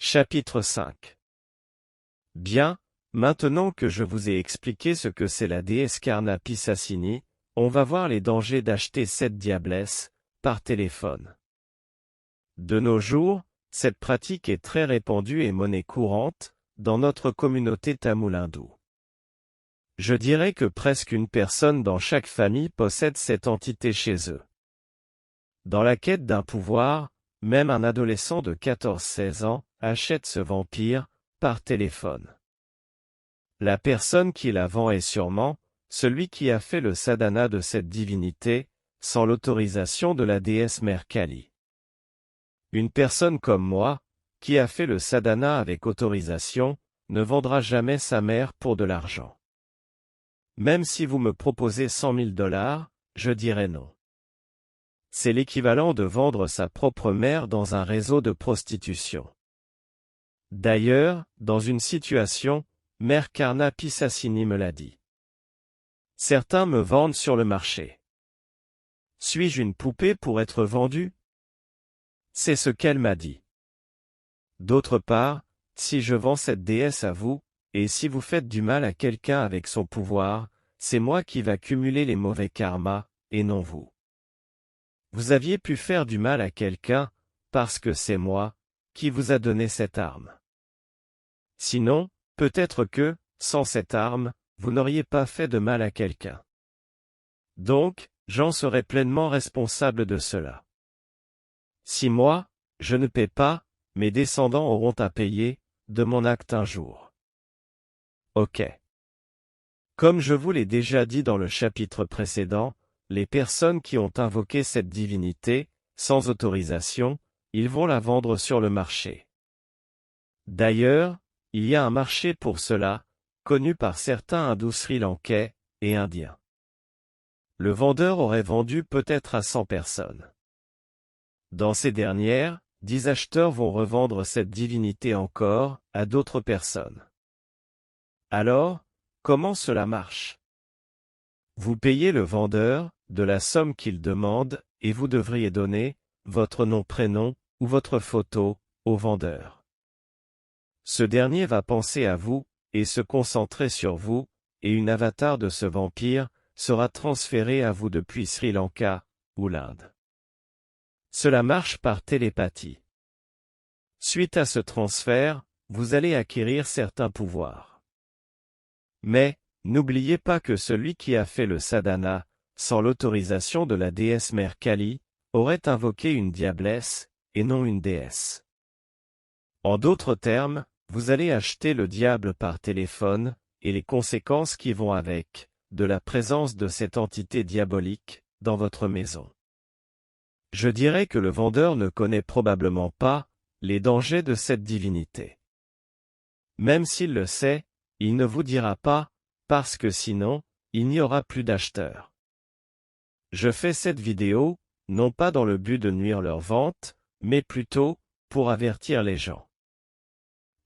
Chapitre 5. Bien, maintenant que je vous ai expliqué ce que c'est la déesse Karna Pisassini, on va voir les dangers d'acheter cette diablesse par téléphone. De nos jours, cette pratique est très répandue et monnaie courante dans notre communauté tamoule hindoue. Je dirais que presque une personne dans chaque famille possède cette entité chez eux. Dans la quête d'un pouvoir, même un adolescent de 14-16 ans achète ce vampire par téléphone. La personne qui la vend est sûrement celui qui a fait le sadhana de cette divinité, sans l'autorisation de la déesse Mère Kali. Une personne comme moi, qui a fait le sadhana avec autorisation, ne vendra jamais sa mère pour de l'argent. Même si vous me proposez 100 000 $, je dirai non. C'est l'équivalent de vendre sa propre mère dans un réseau de prostitution. D'ailleurs, dans une situation, Mère Karna Pisassini me l'a dit. Certains me vendent sur le marché. Suis-je une poupée pour être vendue? C'est ce qu'elle m'a dit. D'autre part, si je vends cette déesse à vous, et si vous faites du mal à quelqu'un avec son pouvoir, c'est moi qui va cumuler les mauvais karmas, et non vous. Vous aviez pu faire du mal à quelqu'un, parce que c'est moi qui vous a donné cette arme. Sinon, peut-être que, sans cette arme, vous n'auriez pas fait de mal à quelqu'un. Donc, j'en serai pleinement responsable de cela. Si moi, je ne paie pas, mes descendants auront à payer, de mon acte un jour. Ok. Comme je vous l'ai déjà dit dans le chapitre précédent, les personnes qui ont invoqué cette divinité, sans autorisation, ils vont la vendre sur le marché. D'ailleurs, il y a un marché pour cela, connu par certains hindous sri-lankais et indiens. Le vendeur aurait vendu peut-être à 100 personnes. Dans ces dernières, 10 acheteurs vont revendre cette divinité encore à d'autres personnes. Alors, comment cela marche? Vous payez le vendeur de la somme qu'il demande et vous devriez donner votre nom-prénom ou votre photo au vendeur. Ce dernier va penser à vous et se concentrer sur vous, et une avatar de ce vampire sera transférée à vous depuis Sri Lanka ou l'Inde. Cela marche par télépathie. Suite à ce transfert, vous allez acquérir certains pouvoirs. Mais, n'oubliez pas que celui qui a fait le sadhana, sans l'autorisation de la déesse Mère Kali, aurait invoqué une diablesse, et non une déesse. En d'autres termes, vous allez acheter le diable par téléphone, et les conséquences qui vont avec, de la présence de cette entité diabolique, dans votre maison. Je dirais que le vendeur ne connaît probablement pas les dangers de cette divinité. Même s'il le sait, il ne vous dira pas, parce que sinon, il n'y aura plus d'acheteurs. Je fais cette vidéo, non pas dans le but de nuire leur vente, mais plutôt, pour avertir les gens.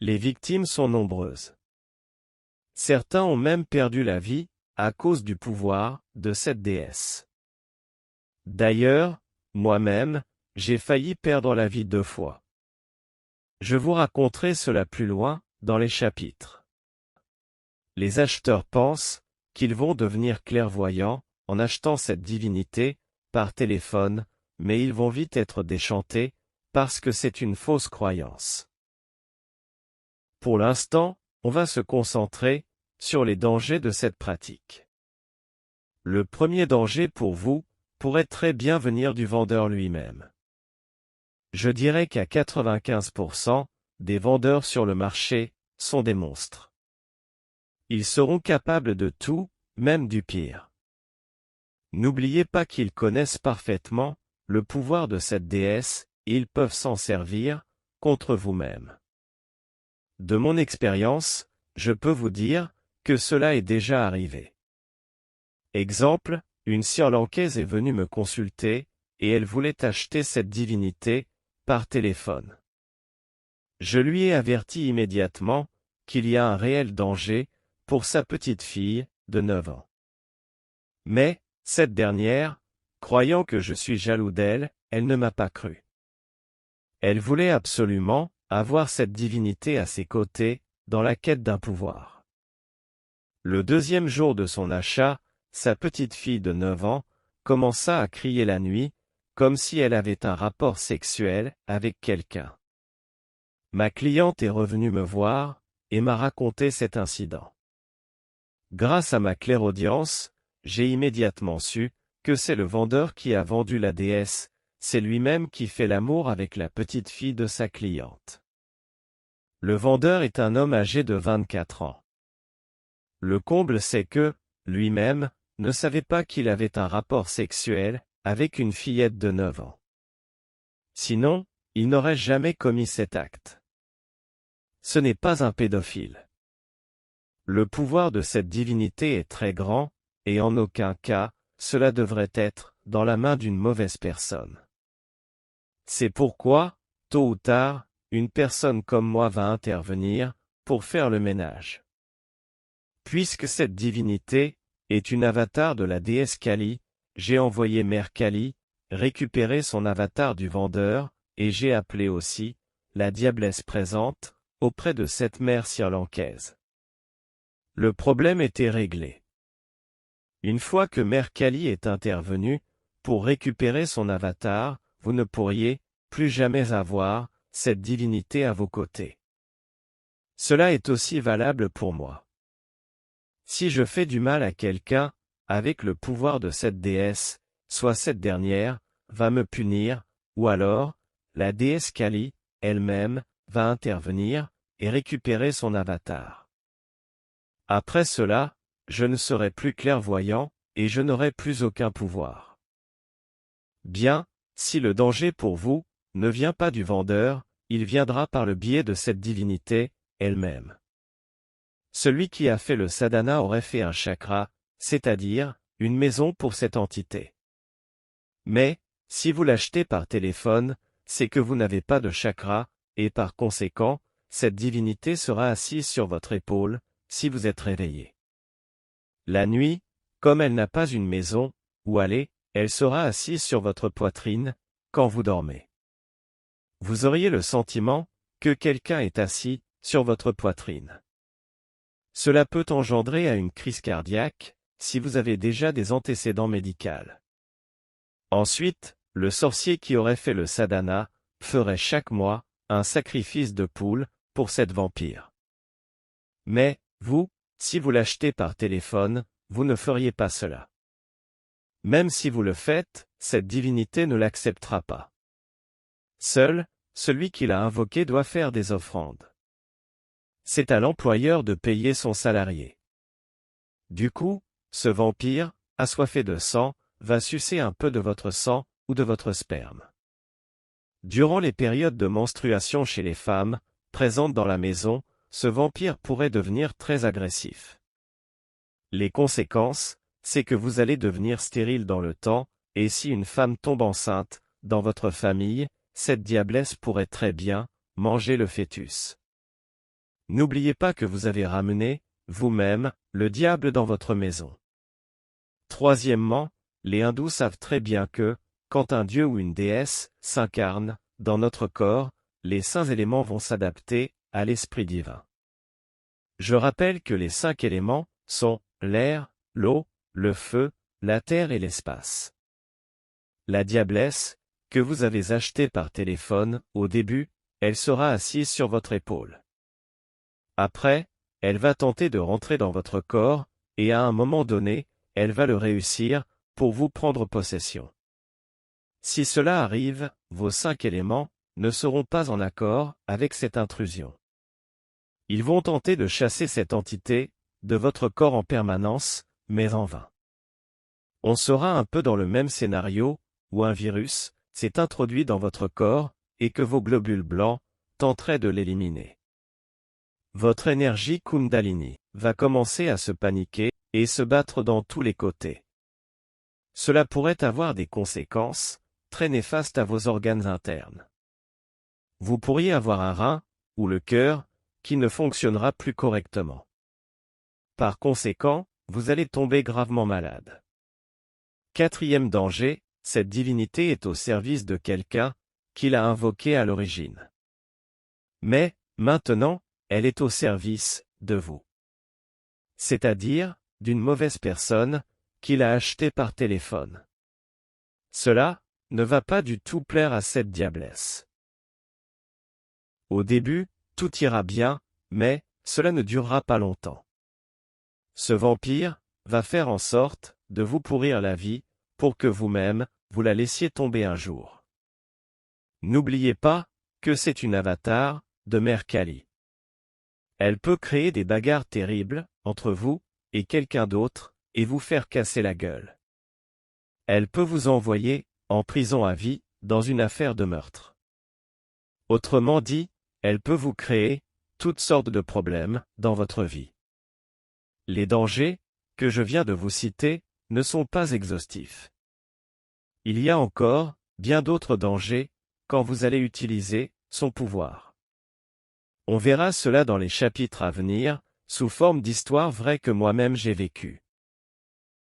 Les victimes sont nombreuses. Certains ont même perdu la vie, à cause du pouvoir de cette déesse. D'ailleurs, moi-même, j'ai failli perdre la vie 2 fois. Je vous raconterai cela plus loin, dans les chapitres. Les acheteurs pensent qu'ils vont devenir clairvoyants en achetant cette divinité par téléphone, mais ils vont vite être déchantés, parce que c'est une fausse croyance. Pour l'instant, on va se concentrer sur les dangers de cette pratique. Le premier danger pour vous pourrait très bien venir du vendeur lui-même. Je dirais qu'à 95%, des vendeurs sur le marché sont des monstres. Ils seront capables de tout, même du pire. N'oubliez pas qu'ils connaissent parfaitement le pouvoir de cette déesse, et ils peuvent s'en servir contre vous-même. De mon expérience, je peux vous dire que cela est déjà arrivé. Exemple, une Sri-Lankaise est venue me consulter, et elle voulait acheter cette divinité par téléphone. Je lui ai averti immédiatement qu'il y a un réel danger pour sa petite fille de 9 ans. Mais, cette dernière, croyant que je suis jaloux d'elle, elle ne m'a pas cru. Elle voulait absolument avoir cette divinité à ses côtés, dans la quête d'un pouvoir. Le deuxième jour de son achat, sa petite fille de 9 ans commença à crier la nuit, comme si elle avait un rapport sexuel avec quelqu'un. Ma cliente est revenue me voir, et m'a raconté cet incident. Grâce à ma clairaudience, j'ai immédiatement su que c'est le vendeur qui a vendu la déesse, c'est lui-même qui fait l'amour avec la petite fille de sa cliente. Le vendeur est un homme âgé de 24 ans. Le comble c'est que, lui-même, ne savait pas qu'il avait un rapport sexuel avec une fillette de 9 ans. Sinon, il n'aurait jamais commis cet acte. Ce n'est pas un pédophile. Le pouvoir de cette divinité est très grand, et en aucun cas, cela devrait être dans la main d'une mauvaise personne. C'est pourquoi, tôt ou tard, une personne comme moi va intervenir pour faire le ménage. Puisque cette divinité est une avatar de la déesse Kali, j'ai envoyé Mère Kali récupérer son avatar du vendeur, et j'ai appelé aussi la diablesse présente auprès de cette mère sri-lankaise. Le problème était réglé. Une fois que Mère Kali est intervenue pour récupérer son avatar, vous ne pourriez plus jamais avoir cette divinité à vos côtés. Cela est aussi valable pour moi. Si je fais du mal à quelqu'un, avec le pouvoir de cette déesse, soit cette dernière va me punir, ou alors, la déesse Kali, elle-même, va intervenir et récupérer son avatar. Après cela, je ne serai plus clairvoyant, et je n'aurai plus aucun pouvoir. Bien, si le danger pour vous ne vient pas du vendeur, il viendra par le biais de cette divinité, elle-même. Celui qui a fait le sadhana aurait fait un chakra, c'est-à-dire, une maison pour cette entité. Mais, si vous l'achetez par téléphone, c'est que vous n'avez pas de chakra, et par conséquent, cette divinité sera assise sur votre épaule, si vous êtes réveillé. La nuit, comme elle n'a pas une maison, où aller, elle sera assise sur votre poitrine, quand vous dormez. Vous auriez le sentiment que quelqu'un est assis sur votre poitrine. Cela peut engendrer à une crise cardiaque, si vous avez déjà des antécédents médicaux. Ensuite, le sorcier qui aurait fait le sadhana ferait chaque mois un sacrifice de poule pour cette vampire. Mais, vous, si vous l'achetez par téléphone, vous ne feriez pas cela. Même si vous le faites, cette divinité ne l'acceptera pas. Seul, celui qui l'a invoqué doit faire des offrandes. C'est à l'employeur de payer son salarié. Du coup, ce vampire, assoiffé de sang, va sucer un peu de votre sang ou de votre sperme. Durant les périodes de menstruation chez les femmes, présentes dans la maison, ce vampire pourrait devenir très agressif. Les conséquences, c'est que vous allez devenir stérile dans le temps, et si une femme tombe enceinte, dans votre famille, cette diablesse pourrait très bien manger le fœtus. N'oubliez pas que vous avez ramené, vous-même, le diable dans votre maison. Troisièmement, les hindous savent très bien que, quand un dieu ou une déesse s'incarne dans notre corps, les 5 éléments vont s'adapter à l'esprit divin. Je rappelle que les 5 éléments sont l'air, l'eau, le feu, la terre et l'espace. La diablesse, que vous avez achetée par téléphone, au début, elle sera assise sur votre épaule. Après, elle va tenter de rentrer dans votre corps, et à un moment donné, elle va le réussir, pour vous prendre possession. Si cela arrive, vos 5 éléments ne seront pas en accord avec cette intrusion. Ils vont tenter de chasser cette entité de votre corps en permanence, mais en vain. On sera un peu dans le même scénario, où un virus s'est introduit dans votre corps, et que vos globules blancs tenteraient de l'éliminer. Votre énergie Kundalini va commencer à se paniquer et se battre dans tous les côtés. Cela pourrait avoir des conséquences très néfastes à vos organes internes. Vous pourriez avoir un rein, ou le cœur, qui ne fonctionnera plus correctement. Par conséquent, vous allez tomber gravement malade. Quatrième danger, cette divinité est au service de quelqu'un qui l'a invoqué à l'origine. Mais, maintenant, elle est au service de vous. C'est-à-dire, d'une mauvaise personne, qui l'a achetée par téléphone. Cela ne va pas du tout plaire à cette diablesse. Au début, tout ira bien, mais cela ne durera pas longtemps. Ce vampire va faire en sorte de vous pourrir la vie, pour que vous-même, vous la laissiez tomber un jour. N'oubliez pas que c'est une avatar de Mère Kali. Elle peut créer des bagarres terribles entre vous et quelqu'un d'autre et vous faire casser la gueule. Elle peut vous envoyer en prison à vie dans une affaire de meurtre. Autrement dit, elle peut vous créer toutes sortes de problèmes dans votre vie. Les dangers que je viens de vous citer ne sont pas exhaustifs. Il y a encore bien d'autres dangers quand vous allez utiliser son pouvoir. On verra cela dans les chapitres à venir, sous forme d'histoires vraies que moi-même j'ai vécues.